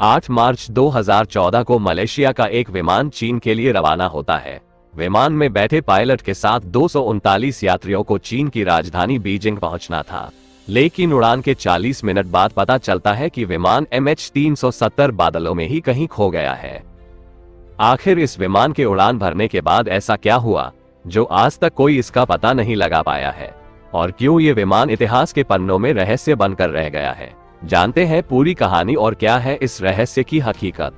8 मार्च 2014 को मलेशिया का एक विमान चीन के लिए रवाना होता है। विमान में बैठे पायलट के साथ 239 यात्रियों को चीन की राजधानी बीजिंग पहुंचना था, लेकिन उड़ान के 40 मिनट बाद पता चलता है कि विमान MH370 बादलों में ही कहीं खो गया है। आखिर इस विमान के उड़ान भरने के बाद ऐसा क्या हुआ जो आज तक कोई इसका पता नहीं लगा पाया है, और क्यों ये विमान इतिहास के पन्नों में रहस्य बनकर रह गया है। जानते हैं पूरी कहानी और क्या है इस रहस्य की हकीकत।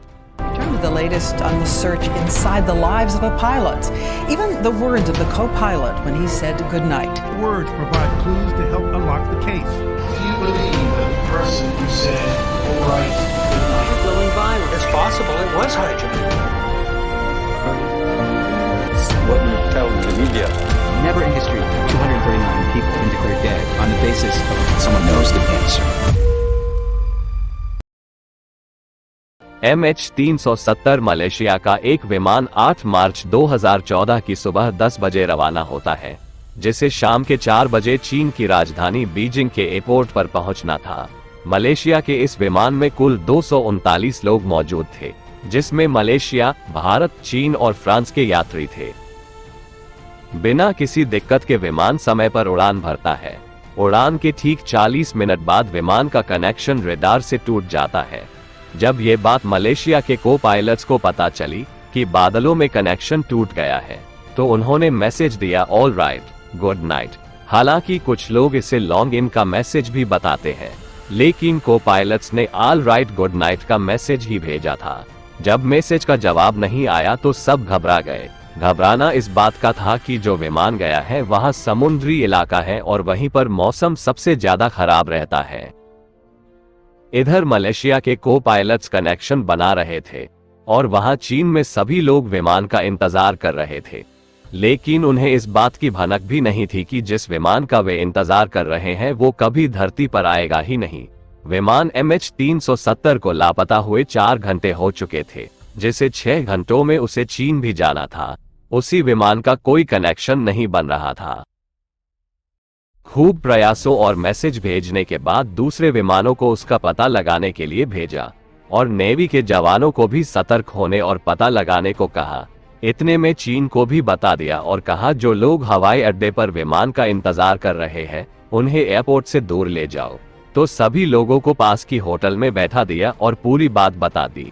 The latest on the search inside the lives of a pilot. Even the words of the co-pilot when he said good night. Words provide clues to help unlock the case. Do you believe that the person who said, all right, good night, going violent? It's possible it was hijacked. What you tell the media. Never in history 239 people been declared dead on the basis of someone knows the answer. MH370 Malaysia का एक विमान 8 मार्च 2014 की सुबह 10 बजे रवाना होता है, जिसे शाम के 4 बजे चीन की राजधानी बीजिंग के एयरपोर्ट पर पहुंचना था। मलेशिया के इस विमान में कुल 239 लोग मौजूद थे, जिसमें मलेशिया, भारत, चीन और फ्रांस के यात्री थे। बिना किसी दिक्कत के विमान समय पर उड़ान भरता है। उड़ान के ठीक 40 मिनट बाद विमान का कनेक्शन रेडार से टूट जाता है। जब ये बात मलेशिया के को पायलट्स को पता चली कि बादलों में कनेक्शन टूट गया है, तो उन्होंने मैसेज दिया ऑल राइट, गुड नाइट। हालांकि कुछ लोग इसे लॉन्ग इन का मैसेज भी बताते हैं, लेकिन को पायलट्स ने ऑल राइट गुड नाइट का मैसेज ही भेजा था। जब मैसेज का जवाब नहीं आया तो सब घबरा गए। घबराना इस बात का था कि जो विमान गया है वहां समुद्री इलाका है और वहीं पर मौसम सबसे ज्यादा खराब रहता है। इधर मलेशिया के को पायलट्स कनेक्शन बना रहे थे और वहां चीन में सभी लोग विमान का इंतजार कर रहे थे, लेकिन उन्हें इस बात की भनक भी नहीं थी कि जिस विमान का वे इंतजार कर रहे हैं वो कभी धरती पर आएगा ही नहीं। विमान MH370 को लापता हुए 4 घंटे हो चुके थे, जिसे 6 घंटों में उसे चीन भी जाना था। उसी विमान का कोई कनेक्शन नहीं बन रहा था। खूब प्रयासों और मैसेज भेजने के बाद दूसरे विमानों को उसका पता लगाने के लिए भेजा और नेवी के जवानों को भी सतर्क होने और पता लगाने को कहा। इतने में चीन को भी बता दिया और कहा जो लोग हवाई अड्डे पर विमान का इंतजार कर रहे हैं उन्हें एयरपोर्ट से दूर ले जाओ। तो सभी लोगों को पास की होटल में बैठा दिया और पूरी बात बता दी।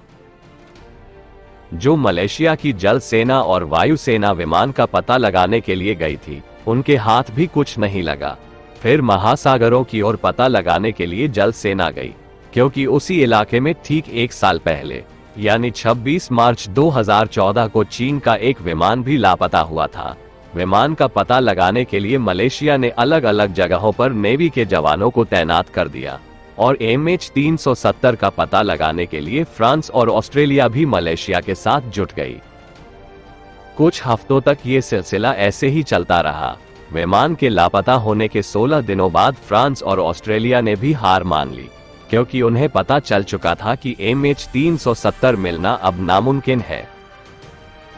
जो मलेशिया की जल सेना और वायु सेना विमान का पता लगाने के लिए गई थी, उनके हाथ भी कुछ नहीं लगा। फिर महासागरों की ओर पता लगाने के लिए जल सेना गई, क्योंकि उसी इलाके में ठीक 1 साल पहले यानी 26 मार्च 2014 को चीन का एक विमान भी लापता हुआ था। विमान का पता लगाने के लिए मलेशिया ने अलग अलग जगहों पर नेवी के जवानों को तैनात कर दिया और MH370 का पता लगाने के लिए फ्रांस और ऑस्ट्रेलिया भी मलेशिया के साथ जुट गई। कुछ हफ्तों तक ये सिलसिला ऐसे ही चलता रहा। विमान के लापता होने के 16 दिनों बाद फ्रांस और ऑस्ट्रेलिया ने भी हार मान ली, क्योंकि उन्हें पता चल चुका था कि MH370 मिलना अब नामुमकिन है।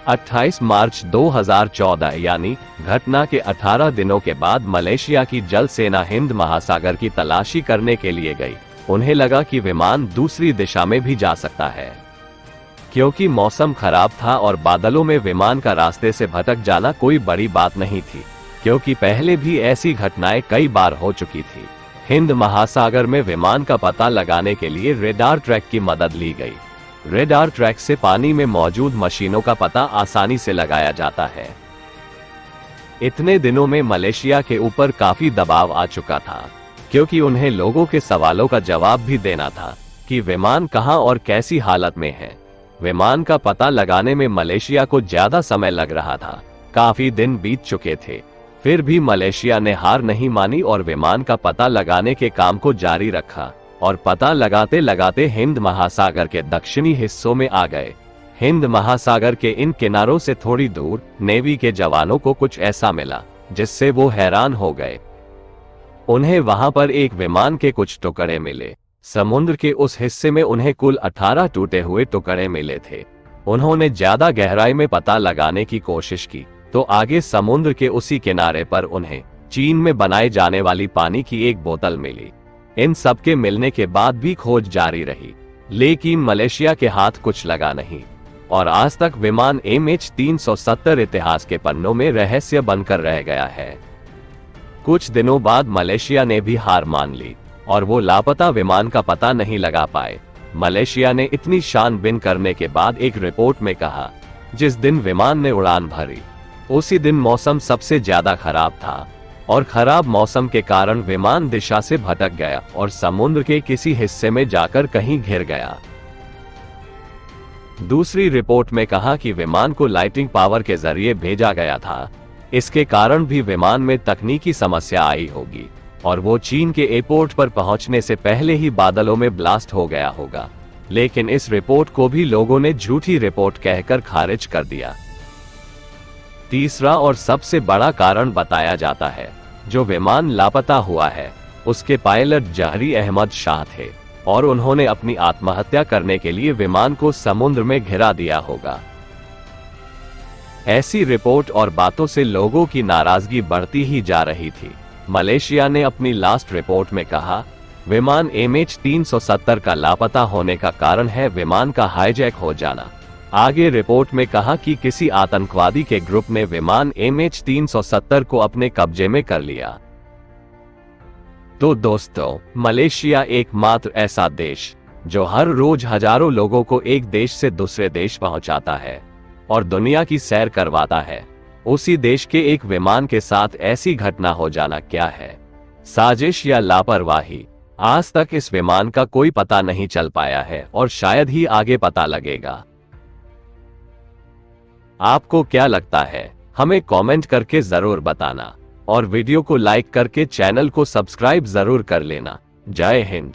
28 मार्च 2014 यानी घटना के 18 दिनों के बाद मलेशिया की जल सेना हिंद महासागर की तलाशी करने के लिए गई। उन्हें लगा कि विमान दूसरी दिशा में भी जा सकता है, क्योंकि मौसम खराब था और बादलों में विमान का रास्ते से भटक जाना कोई बड़ी बात नहीं थी, क्योंकि पहले भी ऐसी घटनाएं कई बार हो चुकी थी। हिंद महासागर में विमान का पता लगाने के लिए रेडार ट्रैक की मदद ली गई। रेडार ट्रैक से पानी में मौजूद मशीनों का पता आसानी से लगाया जाता है। इतने दिनों में मलेशिया के ऊपर काफी दबाव आ चुका था, क्योंकि उन्हें लोगों के सवालों का जवाब भी देना था कि विमान कहां और कैसी हालत में है। विमान का पता लगाने में मलेशिया को ज्यादा समय लग रहा था। काफी दिन बीत चुके थे, फिर भी मलेशिया ने हार नहीं मानी और विमान का पता लगाने के काम को जारी रखा और पता लगाते लगाते हिंद महासागर के दक्षिणी हिस्सों में आ गए। हिंद महासागर के इन किनारों से थोड़ी दूर नेवी के जवानों को कुछ ऐसा मिला जिससे वो हैरान हो गए। उन्हें वहां पर एक विमान के कुछ टुकड़े मिले। समुद्र के उस हिस्से में उन्हें कुल 18 टूटे हुए टुकड़े मिले थे। उन्होंने ज्यादा गहराई में पता लगाने की कोशिश की तो आगे समुद्र के उसी किनारे पर उन्हें चीन में बनाई जाने वाली पानी की एक बोतल मिली। इन सब के मिलने के बाद भी खोज जारी रही लेकिन मलेशिया के हाथ कुछ लगा नहीं और आज तक विमान MH370 इतिहास के पन्नों में रहस्य बनकर रह गया है। कुछ दिनों बाद मलेशिया ने भी हार मान ली और वो लापता विमान का पता नहीं लगा पाए। मलेशिया ने इतनी छानबीन करने के बाद एक रिपोर्ट में कहा, जिस दिन विमान ने उड़ान भरी उसी दिन मौसम सबसे ज्यादा खराब था और खराब मौसम के कारण विमान दिशा से भटक गया और समुद्र के किसी हिस्से में जाकर कहीं घिर गया। दूसरी रिपोर्ट में कहा कि विमान को लाइटिंग पावर के जरिए भेजा गया था, इसके कारण भी विमान में तकनीकी समस्या आई होगी और वो चीन के एयरपोर्ट पर पहुंचने से पहले ही बादलों में ब्लास्ट हो गया होगा। लेकिन इस रिपोर्ट को भी लोगों ने झूठी रिपोर्ट कहकर खारिज कर दिया। तीसरा और सबसे बड़ा कारण बताया जाता है, जो विमान लापता हुआ है उसके पायलट जहरी अहमद शाह थे और उन्होंने अपनी आत्महत्या करने के लिए विमान को समुद्र में घिरा दिया होगा। ऐसी रिपोर्ट और बातों से लोगों की नाराजगी बढ़ती ही जा रही थी। मलेशिया ने अपनी लास्ट रिपोर्ट में कहा, विमान MH370 का लापता होने का कारण है विमान का हाईजैक हो जाना। आगे रिपोर्ट में कहा कि किसी आतंकवादी के ग्रुप ने विमान MH370 को अपने कब्जे में कर लिया। तो दोस्तों, मलेशिया एकमात्र ऐसा देश जो हर रोज हजारों लोगों को एक देश से दूसरे देश पहुंचाता है और दुनिया की सैर करवाता है, उसी देश के एक विमान के साथ ऐसी घटना हो जाना क्या है, साजिश या लापरवाही? आज तक इस विमान का कोई पता नहीं चल पाया है और शायद ही आगे पता लगेगा। आपको क्या लगता है? हमें कमेंट करके जरूर बताना और वीडियो को लाइक करके चैनल को सब्सक्राइब जरूर कर लेना। जय हिंद।